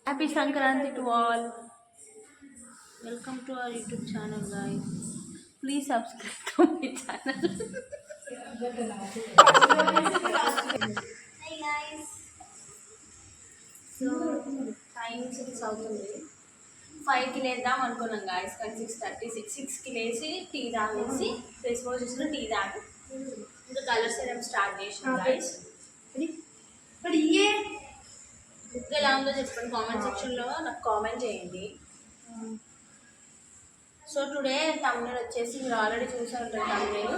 Happy Sankranti to all. Welcome to our YouTube channel, guys. Please subscribe to my channel. Hey guys. So time 6 అవుతుంది. 5కి లేద్దాం అనుకున్నాం guys. కానీ 6:36. 6కి లేచి tea తాగేసి ఫేస్ వాష్ చేసుకుని టీ తాగి ఇంకా కలర్స్ ఏం స్టార్ట్ చేసాం guys. ఇప్పుడు ఏ బుక్ ఎలా ఉందో చెప్పండి కామెంట్ సెక్షన్లో నాకు కామెంట్ చేయండి. సో టుడే తమిళ వచ్చేసి మీరు ఆల్రెడీ చూసే ఉంటారు తమిళ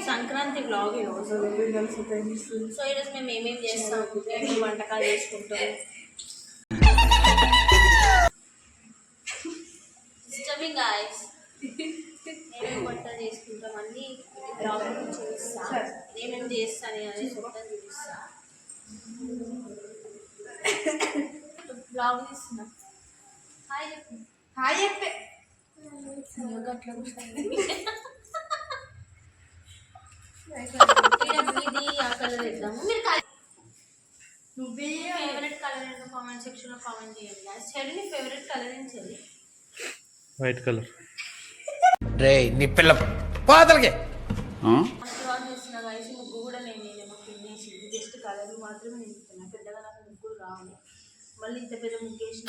సంక్రాంతి బ్లాగ్ ఈరోజు. సో ఈరోజు మేము ఏమేమి చేస్తాం ఏమేమి వంటకాలు చేసుకుంటాం డిస్టర్బింగ్ గాయ్స్ ఏమేమి వంటలు చేసుకుంటాం అన్నీ బ్లాగ్ చూపిస్తా. ఏమేమి చేస్తాను అనేది మొత్తం చూపిస్తా. బ్లాగ్ తీస్తున్నా. హాయ్ చెప్పు. హాయ్ చెప్పే అట్లా ఇది ఆ కలర్ వేద్దాము. మీరు నువ్వే ఫేవరెట్ కలర్ ఏంటో కామెంట్ సెక్షన్లో కామెంట్ చేయండి. చెల్లి నీ ఫేవరెట్ కలర్ ఏం చెల్లి? White colour. రే నీ పిల్ల పాతలకే ఆశీర్వాదం చేస్తున్న వయసు ముగ్గు కూడా నేను తినేసి జస్ట్ కలర్ మాత్రమే నింపుతున్నా. పెద్దగా నాకు ముగ్గురు రావు. మళ్ళీ ఇంత పెద్ద ముగ్గేసిన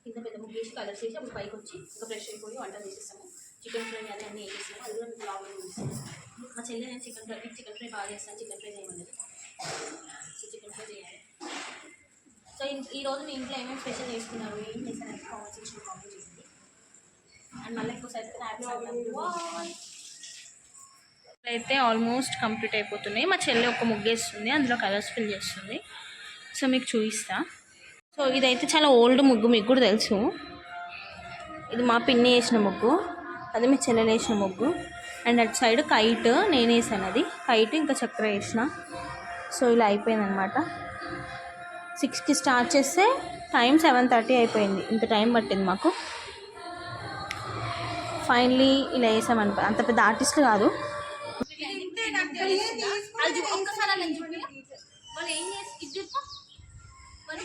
ఇంత పెద్ద ముగ్గేసి కలర్ చేసి అప్పుడు పైకి వచ్చి ఇంకా ఫ్రెష్ అయిపోయి వంట చేసేస్తాము. చికెన్ ఫ్రై అది అన్నీ వేసేస్తాము. అది కూడా మీకు లాగా చూపిస్తాను. మా చెల్లి నేను చికెన్ ఫ్రై బాగా చేస్తాను. చికెన్ ఫ్రై చేయమన్నది. సో చికెన్ ఫ్రై చేయాలి. సో ఈరోజు మీ ఇంట్లో ఏమేమి స్పెషల్ చేసుకున్నారు ఏం చేశారు కామెంట్ సెక్షన్ కామెంట్ చేయండి. అండ్ మళ్ళీ ఇంకోసారి అయితే ఆల్మోస్ట్ కంప్లీట్ అయిపోతున్నాయి. మా చెల్లి ఒక ముగ్గేస్తుంది, అందులో కలర్స్ ఫిల్ చేస్తుంది. సో మీకు చూపిస్తా. సో ఇదైతే చాలా ఓల్డ్ ముగ్గు, మీకు కూడా తెలుసు. ఇది మా పిన్ని వేసిన ముగ్గు, అది మీ చెల్లెలు వేసిన ముగ్గు. అండ్ అటు సైడ్ కైట్ నేను వేసాను. అది కైట్ ఇంకా చక్కెర వేసిన. సో ఇలా అయిపోయిందనమాట. 6కి స్టార్ట్ చేస్తే టైం 7:30 అయిపోయింది. ఇంత టైం పట్టింది మాకు. ఫైనలీ ఇలా వేసామనుకో. అంత పెద్ద ఆర్టిస్ట్ కాదు.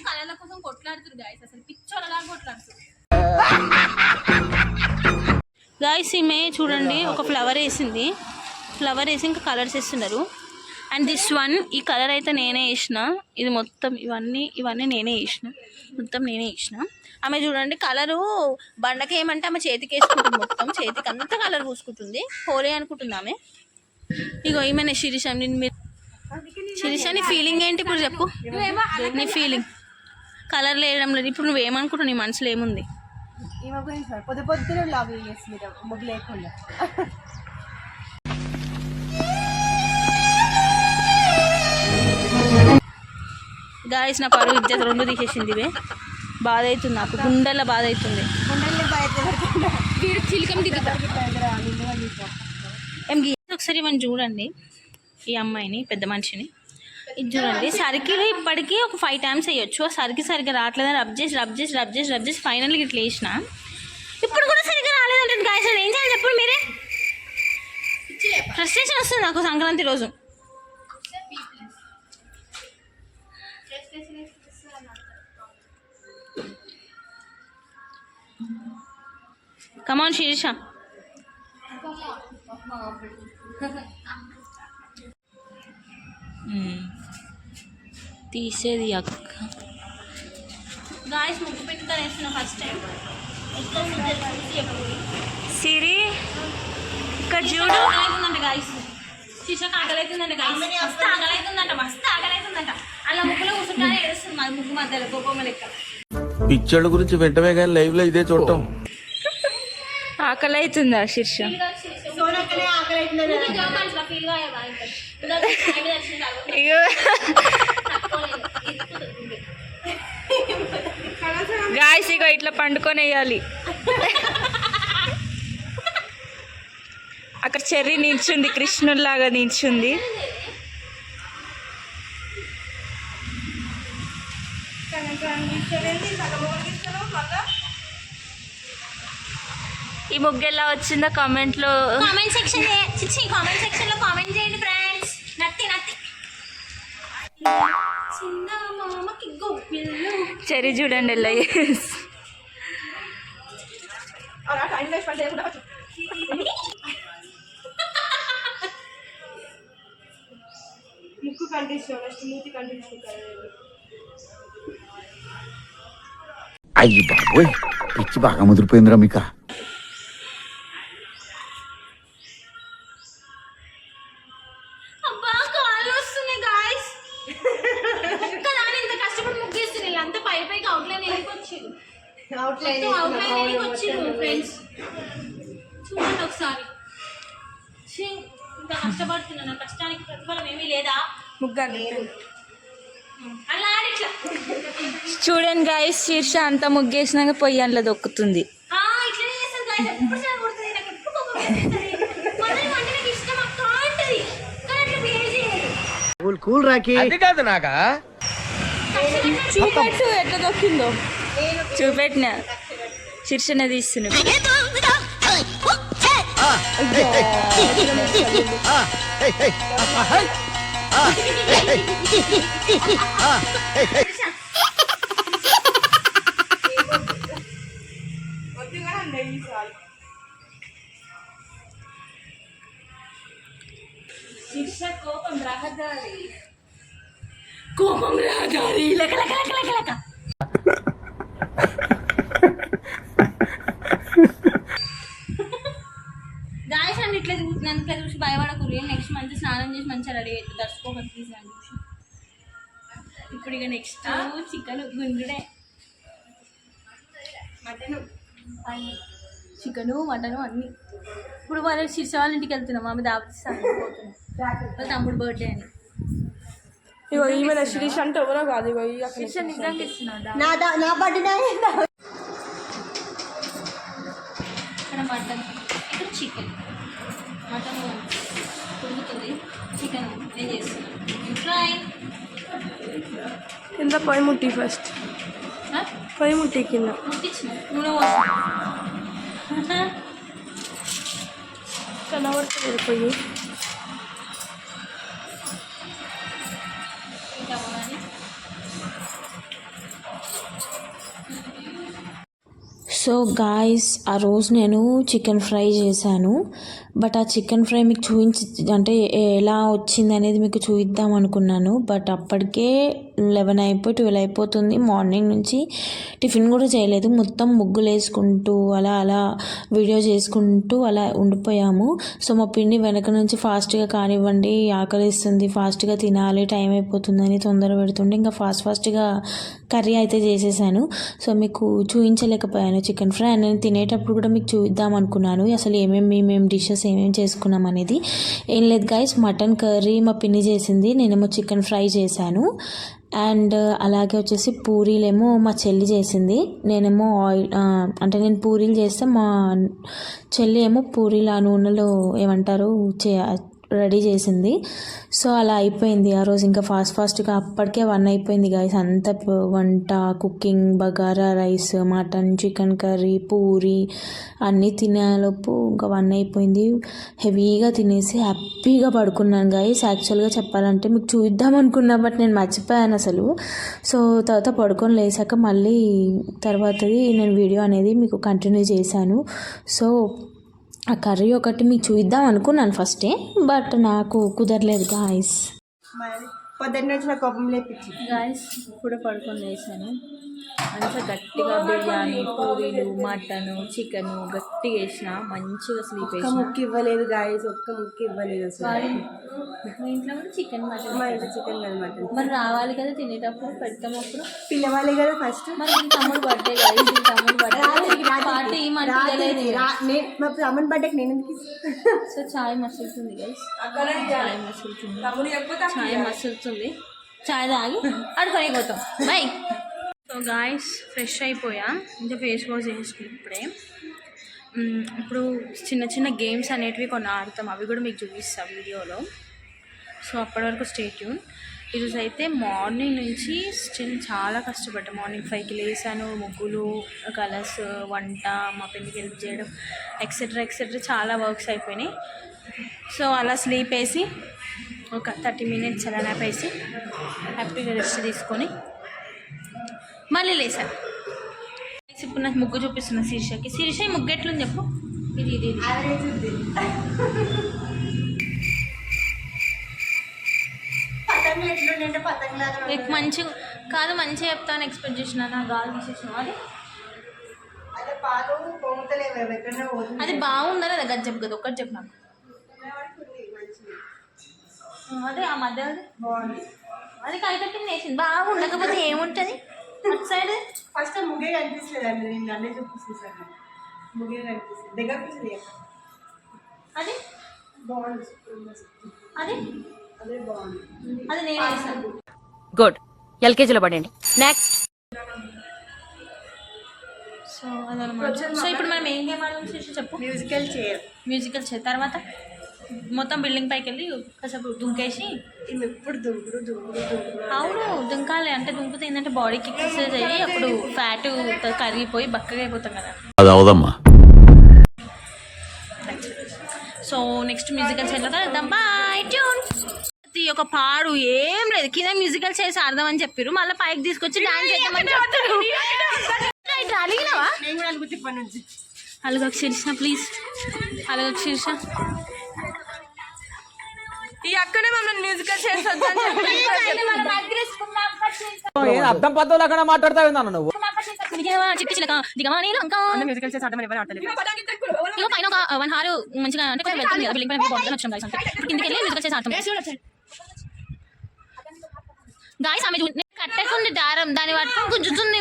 కళల కోసం కొట్లాడుతున్నారు గాయస్. అసలు పిచ్చోళ్ళలా కొట్లాడుతున్నారు గాయస్. ఈమె చూడండి ఒక ఫ్లవర్ వేసింది. ఫ్లవర్ వేసి ఇంకా కలర్స్ వేస్తున్నారు. అండ్ దిస్ వన్ ఈ కలర్ అయితే నేనే వేసిన. ఇది మొత్తం ఇవన్నీ నేనే వేసిన. మొత్తం నేనే వేసిన. ఆమె చూడండి కలరు బండకి ఏమంటే ఆమె చేతికి వేసుకుంటుంది. మొత్తం చేతికి అంతా కలర్ పూసుకుంటుంది. హోలీ అనుకుంటుంది ఆమె. ఇగో ఈమెనే శిరీష. శిరీష నీ ఫీలింగ్ ఏంటి ఇప్పుడు చెప్పు. నీ ఫీలింగ్ కలర్లు వేయడం లేదు. ఇప్పుడు నువ్వేమనుకుంటావు? నీ మనసులో ఏముంది? గాయస్ నా పరువు ఇజ్జత్ రెండు తీసేసింది. ఇవే బాధ అవుతుంది నాకు. గుండెల్లో బాధ అవుతుంది. ఒకసారి ఇవన్నీ చూడండి. ఈ అమ్మాయిని పెద్ద మనిషిని ఇది చూడండి. సర్కిల్ ఇప్పటికీ ఒక 5 times వేయొచ్చు. సరికి సరిగ్గా రావట్లేదని రబ్ చేసి ఫైనల్గా ఇట్లా వేసిన. ఇప్పుడు కూడా సరిగ్గా రాలేదంటే గాయస్ ఏం చేయాలి చెప్పండి మీరే. ఫ్రస్ట్రేషన్ వస్తుంది నాకు సంక్రాంతి రోజు. కమాన్ శీర్ష. తీసేది అక్క. గాయస్ ముగ్గు పెట్టుకొని వేస్తున్నా ఫస్ట్ టైం. సిరి ఇక్కడ చూడు. ఆగలవుతుందంట గాయస్. శీర్షకు ఆగలవుతుందంట గాయస్. మస్తు ఆగలవుతుందంట. అలా ముగ్గులో కూర్చుంటానే ఏడుస్తుంది మా ముగ్గు మధ్యలో కోపమ్మ లెక్క. పిచ్చోళ్ళ గురించి వెంటనే కానీ లైవ్ లో ఇదే చూడటం. ఆకలి అవుతుందా శీర్ష? గాయస్ ఇగో ఇట్లా పండుకొని వేయాలి. అక్కడ చెర్రీ నిల్చుంది, కృష్ణుల్లాగా నిల్చుంది. ఈ ముగ్గు ఎలా వచ్చిందో కామెంట్ సెక్షన్ లో కామెంట్ చేయండి ఫ్రెండ్స్. నత్తి మామకి గొప్పిల్లు. చెరి చూడండి ఎలా ముక్కు కండిషన్ నెక్స్ట్ మూతి కండిషన్ అయ్యి బాబోయ్ పిచ్చి బాగా ముదిరిపోయిందిరా మీకా అబ్బా కాళ్ళు వస్తున్నాయి గాయ్స్. ఒక్కదాని ఇంత కష్టపడి ముగ్గేస్తుంది అంతా పై పైకి అవుట్లైన్ వెళ్ళిపోచ్చింది. అవుట్లైన్ వచ్చింది ఫ్రెండ్స్, చూడండి ఒకసారి. ఛీ, ఇంత కష్టపడుతున్నాను, కష్టానికి ప్రతిఫలం ఏమీ లేదా? అలా ఆడిట్లా చూడండి గాయస్, శీర్ష అంతా ముగ్గేసినాక పొయ్యి అందులో దొక్కుతుంది. ఇట్లనే చేస్తాను గాయ్స్. ఎప్పుడు చదవడుతుంది, నాకు ఎప్పుడు కోపం వస్తుంది. మనల్ని అంటే నాకు ఇష్టం అక్క అంటది, కానీ అట్లా బిహేవ్ చేయదు. కూల్ రాకి అది కాదు నాగా చూపెట్టు ఎట్లా దొక్కిందో. చూపెట్టిన శీర్షనే తీస్తున్నా. శీర్ష కోపం రహదారి, కోపం రహదారి లెక్క లెక్క లెక్క లెక్క లెక్క. గాయస్ అండి ఇట్లా నన్ను ఇట్లా చూసి భయపడకూరు. నెక్స్ట్ మంత్ స్నానం చేసి మంచిగా రెడీ అవుతుంది, దర్శకోవాలి ప్లీజ్ అని చూసి. ఇప్పుడు ఇక నెక్స్ట్ చికెన్ గుంజుడే, మటను, చికెను మటను అన్నీ. ఇప్పుడు వాళ్ళ శిర్ష వాళ్ళ ఇంటికి వెళ్తున్నాం, ఆమె దావతిస్తాను పోతున్నాం, వాళ్ళ తమ్ముడు బర్త్డే అని. ఇగో ఈమె శిరీష్ అంటే ఎవరో కాదు. ఇగో శిర్ష నిజంగా ఇస్తున్నాడు. నా బర్త్డే ఇక్కడ మటన్, ఇక్కడ చికెన్. మటన్ ఉడుకుతుంది, చికెన్ నేను చేస్తున్నాను. ఫ్రై కింద పొయ్యి ముట్టి ఫస్ట్ పొయ్యి ముట్టి కింద ముట్టించిన నూనె పోసి కనబడుతుంది పొయ్యి. సో గాయ్స్, ఆ రోజు నేను చికెన్ ఫ్రై చేశాను. బట్ ఆ చికెన్ ఫ్రై మీకు అంటే ఎలా వచ్చింది అనేది మీకు చూపిద్దాం అనుకున్నాను. బట్ అప్పటికే 11 అయిపోయి 12 అయిపోతుంది. మార్నింగ్ నుంచి టిఫిన్ కూడా చేయలేదు, మొత్తం ముగ్గులు వేసుకుంటూ అలా అలా వీడియో చేసుకుంటూ అలా ఉండిపోయాము. సో మా పిన్ని వెనక నుంచి ఫాస్ట్గా కానివ్వండి, ఆకలిస్తుంది, ఫాస్ట్గా తినాలి, టైం అయిపోతుందని తొందర పెడుతుండే ఇంకా ఫాస్ట్గా కర్రీ అయితే చేసేసాను. సో మీకు చూపించలేకపోయాను చికెన్ ఫ్రై. నేను తినేటప్పుడు కూడా మీకు చూద్దాం అనుకున్నాను అసలు మేము డిషెస్ ఏమేమి చేసుకున్నాం అనేది. ఏం లేదు గైస్, మటన్ కర్రీ మా పిన్ని చేసింది, నేనేమో చికెన్ ఫ్రై చేశాను. అండ్ అలాగే వచ్చేసి పూరీలేమో మా చెల్లి చేసింది, నేనేమో ఆయిల్ అంటే నేను పూరీలు చేస్తే మా చెల్లి ఏమో పూరీలు ఆ నూనెలో ఏమంటారు రెడీ చేసింది. సో అలా అయిపోయింది ఆ రోజు. ఇంకా ఫాస్ట్గా అప్పటికే 1 అయిపోయింది గాయస్. అంత వంట, cooking, bagara rice, mutton, chicken curry, puri అన్నీ తినేలోపు ఇంకా 1 అయిపోయింది. హెవీగా తినేసి హ్యాపీగా పడుకున్నాను గాయస్. యాక్చువల్గా చెప్పాలంటే మీకు చూద్దాం అనుకున్నా, బట్ నేను మర్చిపోయాను అసలు. సో తర్వాత పడుకొని లేచాక మళ్ళీ తర్వాతది నేను వీడియో అనేది మీకు కంటిన్యూ చేశాను. సో ఆ కర్రీ ఒకటి మీకు చూద్దాం అనుకున్నాను ఫస్టే, బట్ నాకు కుదరలేదు గాయస్. పొద్దున్న వచ్చిన కోపం లేపించి గాయస్ ఇప్పుడు పడుకొని లేసాను. మంచిగా గట్టిగా బిర్యానీ, పూరీలు, మటన్, చికెన్ గట్టిగా వేసిన, మంచిగా స్లీప్ వేసిన. ముక్కు ఇవ్వలేదు గాయస్, ఒక్క ముక్కు ఇవ్వలేదు అసలు. మా ఇంట్లో కూడా చికెన్ మటన్. మా ఇంట్లో చికెన్ కదా మటన్. మరి రావాలి కదా తినేటప్పుడు, పెడతాం అప్పుడు. పిల్లవాలి కదా ఫస్ట్. మరి దీని తమ్ముడు బర్త్డే కదా, దీని తమ్ముడు బర్త్డే పార్టీ ఏమంటే మా తమ్ముడు బర్త్డేకి నేను ఎందుకు సో చాయ్ మసులుతుంది గైస్, చాయ్ మసులుతుంది, చాయ్ మసులుతుంది. చాయ్ తాగి ఆడుకోలేకపోతాం. బై. సో గాయస్ ఫ్రెష్ అయిపోయా, ఇంకా ఫేస్ వాష్ చేసుకుని ఇప్పుడే. ఇప్పుడు చిన్న చిన్న గేమ్స్ అనేటివి కొన్ని ఆడతాం, అవి కూడా మీకు చూపిస్తాం వీడియోలో. సో అప్పటి వరకు స్టే ట్యూన్. ఈరోజు అయితే మార్నింగ్ నుంచి స్టిల్ చాలా కష్టపడ్డా. మార్నింగ్ 5కి లేసాను, ముగ్గులు, కలర్స్, వంట, మా పెళ్ళికి హెల్ప్ చేయడం, ఎక్సెట్రా చాలా వర్క్స్ అయిపోయినాయి. సో అలా స్లీప్ వేసి ఒక 30 minutes అలా నాప్ వేసి హ్యాపీగా రెస్ట్ తీసుకొని మళ్ళీ లేసాను. ఇప్పుడు నాకు ముగ్గు చూపిస్తున్నా శీర్షకి. శీర్ష ఈ ముగ్గు ఎట్లుంది చెప్పు. ఇది ఇది ఇది. నీకు మంచిగా కాదు, మంచిగా చెప్తాను ఎక్స్పెక్ట్ చేసిన, నా గాలి తీసేసిన అది అది బాగుందా లేదా గది చెప్పు కదా, ఒక్కటి చెప్పు నాకు. అదే ఆ మధ్య అది కైకట్టింగ్ వేసింది బాగుండకపోతే ఏముంటుంది అటు సైడ్. ఫస్ట్ ముగ్గే కనిపిస్తలేదండి, నేను అన్నీ చూపిస్తాను. ముగ్గే కనిపిస్తుంది దగ్గర అది బాగుంది, అది అదే బాగుంది. అది నేను వేసాను. గుడ్, ఎల్కేజీలో పడండి. నెక్స్ట్. సో అదనమాట. సో ఇప్పుడు మనం ఏం గేమ్ ఆడదాం శిరీష చెప్పు. Musical chair. మ్యూజికల్ చైర్ తర్వాత మొత్తం బిల్డింగ్ పైకి వెళ్ళి కాసేపు దుంకేసి. ఇవి ఎప్పుడు దుంకుడు. అవును దుంకాలి, అంటే దుంకుతే ఏంటంటే బాడీకి ఎక్సర్సైజ్ అయ్యి అప్పుడు ఫ్యాట్ కరిగిపోయి బక్కగా అయిపోతాం కదా. అది అవదమ్మా. సో నెక్స్ట్ మ్యూజికల్ చైర్లో కలుద్దాం. Bye tune. ఒక పాడు ఏం లేదు, కింద మ్యూజికల్ చైర్స్ ఆడదామని చెప్పారు, మళ్ళీ పైకి తీసుకొచ్చి డాన్స్ చేద్దామని చెప్తారు. అలిగినావా? నేను కూడా అనుకుంటే ఇప్పటి నుంచి అలగకు శీర్ష ప్లీజ్, అలగకు శీర్ష. ఈ అక్కడే మమ్మల్ని మ్యూజికల్ చేస్తుంది అర్థం పద్ధతులు అక్కడ మాట్లాడతావు నువ్వు. చిట్టి చిలక దిగమా నేను ఇంకా మ్యూజికల్ చైర్స్ ఆడమని ఎవరు ఆడలేదు. ఇగో పైన ఒక 1 hour మంచిగా అంటే కొంచెం వెళ్తుంది కదా బిల్డింగ్ పైన బాగుంటుంది వచ్చాం గాయస్. అంటే ఇప్పుడు కిందకి వెళ్ళి మ్యూజికల్ చేసి ఆడతాం గాయస్. ఆమె కట్టకుంది దారం, దాన్ని పట్టుకొని గుంజుతుంది.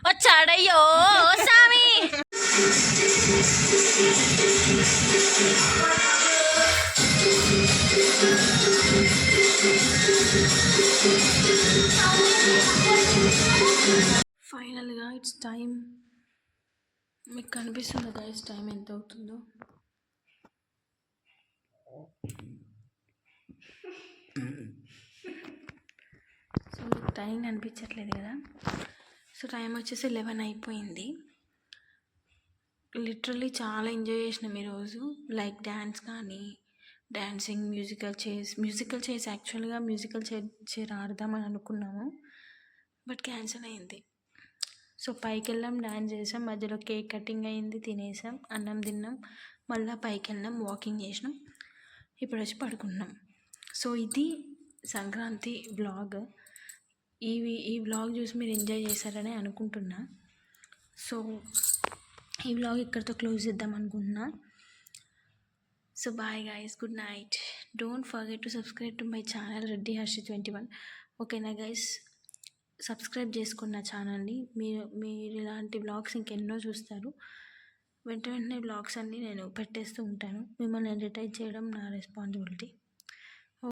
వచ్చాడయ్యో సామి. ఫైనల్గా ఇట్స్ టైం. మీకు కనిపిస్తుందా గైస్ టైం ఎంత అవుతుందో? సో మీకు టైం అనిపించట్లేదు కదా. సో టైం వచ్చేసి 11 అయిపోయింది. లిటరల్లీ చాలా ఎంజాయ్ చేసినాం ఈరోజు. లైక్ డ్యాన్స్ కానీ, డ్యాన్సింగ్, మ్యూజికల్ చైర్స్ యాక్చువల్గా మ్యూజికల్ చైర్ ఆడదామని అనుకున్నాము, బట్ క్యాన్సిల్ అయింది. సో పైకి వెళ్ళాం, డ్యాన్స్ చేసాం, మధ్యలో కేక్ కటింగ్ అయింది, తినేసాం, అన్నం తిన్నాం, మళ్ళీ పైకి వెళ్ళాం, వాకింగ్ చేసినాం, ఇప్పుడు వచ్చి పడుకున్నాం. సో ఇది సంక్రాంతి బ్లాగ్. ఈ బ్లాగ్ చూసి మీరు ఎంజాయ్ చేశారని అనుకుంటున్నా. సో ఈ బ్లాగ్ ఇక్కడితో క్లోజ్ చేద్దాం అనుకుంటున్నా. So bye guys, good night. Don't forget to subscribe to my channel Reddy Harshi 21. ఓకేనా గైస్, సబ్స్క్రైబ్ చేసుకున్న ఛానల్ని. మీరు ఇలాంటి బ్లాగ్స్ ఇంకెన్నో చూస్తారు. వెంటనే బ్లాగ్స్ అన్నీ నేను పెట్టేస్తూ ఉంటాను. మిమ్మల్ని ఎంటర్టైన్ చేయడం నా రెస్పాన్సిబిలిటీ.